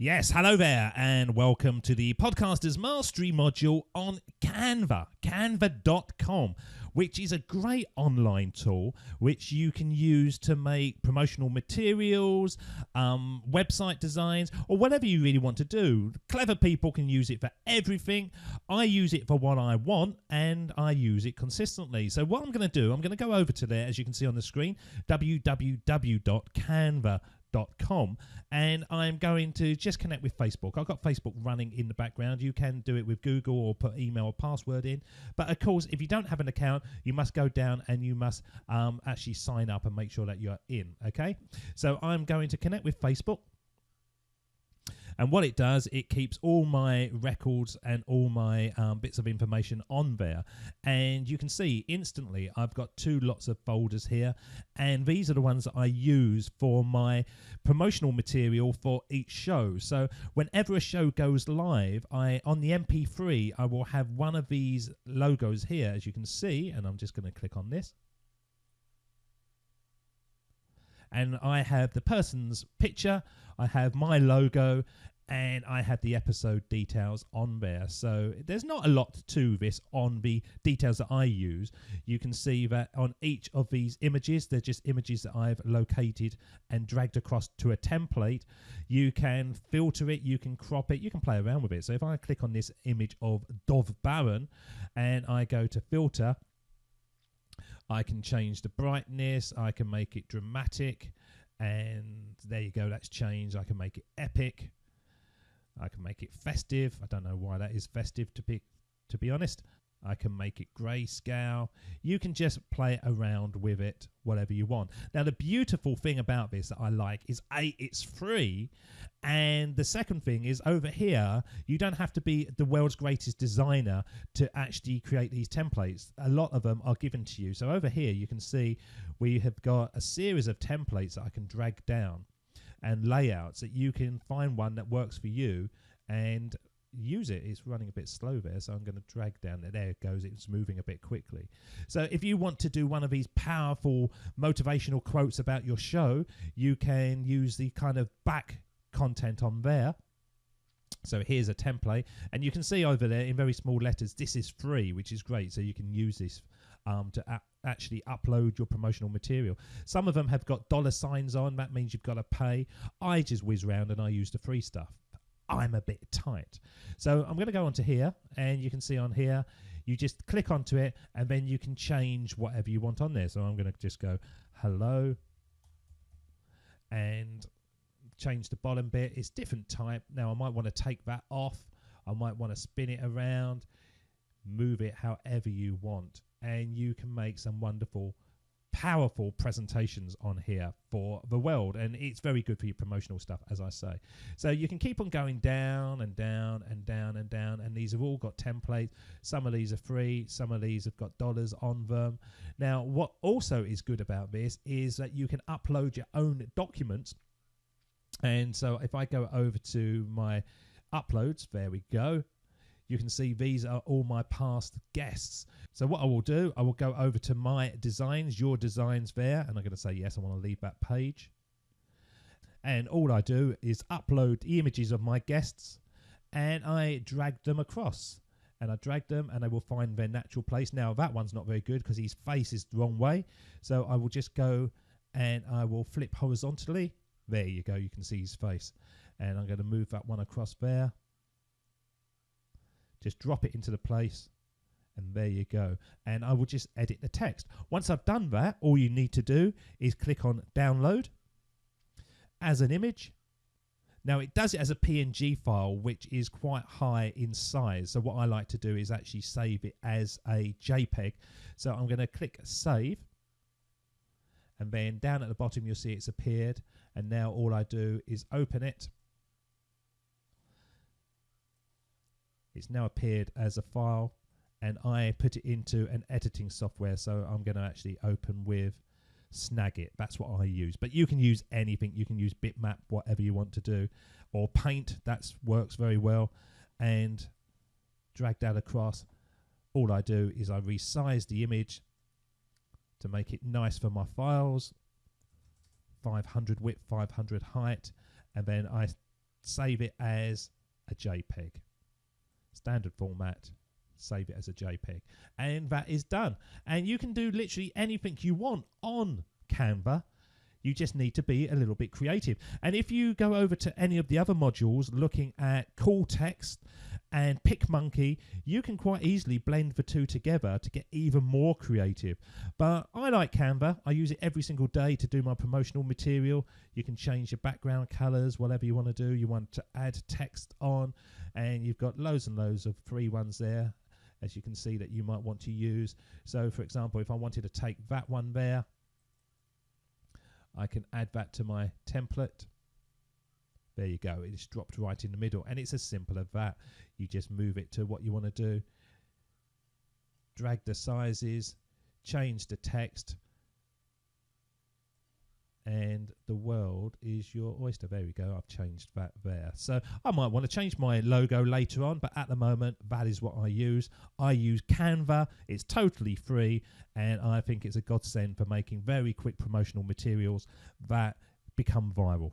Yes, hello there, and welcome to the Podcaster's Mastery module on Canva, canva.com, which is a great online tool which you can use to make promotional materials, website designs, or whatever you really want to do. Clever people can use it for everything. I use it for what I want, and I use it consistently. So what I'm going to do, I'm going to go over to there, as you can see on the screen, www.canva.com, and I'm going to just connect with Facebook. I've got Facebook running in the background. You can do it with Google or put email or password in, but of course if you don't have an account, you must go down and you must actually sign up and make sure that you're in. Okay, so I'm going to connect with Facebook. And what it does, it keeps all my records and all my bits of information on there. And you can see instantly I've got two lots of folders here. And these are the ones that I use for my promotional material for each show. So whenever a show goes live, on the MP3, I will have one of these logos here, as you can see. And I'm just going to click on this. And I have the person's picture, I have my logo, and I have the episode details on there. So there's not a lot to this on the details that I use. You can see that on each of these images, they're just images that I've located and dragged across to a template. You can filter it, you can crop it, you can play around with it. So if I click on this image of Dov Baron and I go to filter, I can change the brightness, I can make it dramatic, and there you go, that's changed. I can make it epic, I can make it festive. I don't know why that is festive, to be honest. I can make it grayscale. You can just play around with it, whatever you want. Now, the beautiful thing about this that I like is, A, it's free. And the second thing is, over here, you don't have to be the world's greatest designer to actually create these templates. A lot of them are given to you. So over here, you can see we have got a series of templates that I can drag down and layouts that you can find one that works for you and use it. It's running a bit slow there, so I'm going to drag down there. There it goes, it's moving a bit quickly. So if you want to do one of these powerful motivational quotes about your show, you can use the kind of back content on there. So here's a template, and you can see over there in very small letters, this is free, which is great. So you can use this to actually upload your promotional material. Some of them have got $signs on. That means you've got to pay. I just whiz around and I use the free stuff. I'm a bit tight. So I'm going to go onto here, and you can see on here, you just click onto it, and then you can change whatever you want on there. So I'm going to just go hello and change the bottom bit. It's different type. Now I might want to take that off. I might want to spin it around, move it however you want, and you can make some wonderful, powerful presentations on here for the world. And it's very good for your promotional stuff, as I say. So you can keep on going down and down and down and down, and these have all got templates. Some of these are free, some of these have got dollars on them. Now what also is good about this is that you can upload your own documents. And so if I go over to my uploads, there we go, you can see these are all my past guests. So what I will do, I will go over to my designs, your designs there, and I'm going to say, yes, I want to leave that page. And all I do is upload the images of my guests, and I drag them across. And I drag them, and they will find their natural place. Now, that one's not very good because his face is the wrong way. So I will just go and I will flip horizontally. There you go, you can see his face. And I'm going to move that one across there. Just drop it into the place, and there you go. And I will just edit the text. Once I've done that, all you need to do is click on download as an image. Now it does it as a PNG file, which is quite high in size. So what I like to do is actually save it as a JPEG. So I'm going to click save, and then down at the bottom you'll see it's appeared. And now all I do is open it. It's now appeared as a file, and I put it into an editing software. So I'm going to actually open with Snagit. That's what I use. But you can use anything. You can use Bitmap, whatever you want to do, or Paint. That works very well. And drag that across. All I do is I resize the image to make it nice for my files. 500 width, 500 height, and then I save it as a JPEG. Standard format, save it as a JPEG. And that is done. And you can do literally anything you want on Canva. You just need to be a little bit creative. And if you go over to any of the other modules looking at Cool Text and PicMonkey, you can quite easily blend the two together to get even more creative. But I like Canva. I use it every single day to do my promotional material. You can change your background colors, whatever you want to do. You want to add text on, and you've got loads and loads of free ones there, as you can see, that you might want to use. So for example, if I wanted to take that one there, I can add that to my template. There you go. It's dropped right in the middle, and it's as simple as that. You just move it to what you want to do, drag the sizes, change the text, and the world is your oyster. There we go. I've changed that there. So I might want to change my logo later on, but at the moment, that is what I use. I use Canva. It's totally free, and I think it's a godsend for making very quick promotional materials that become viral.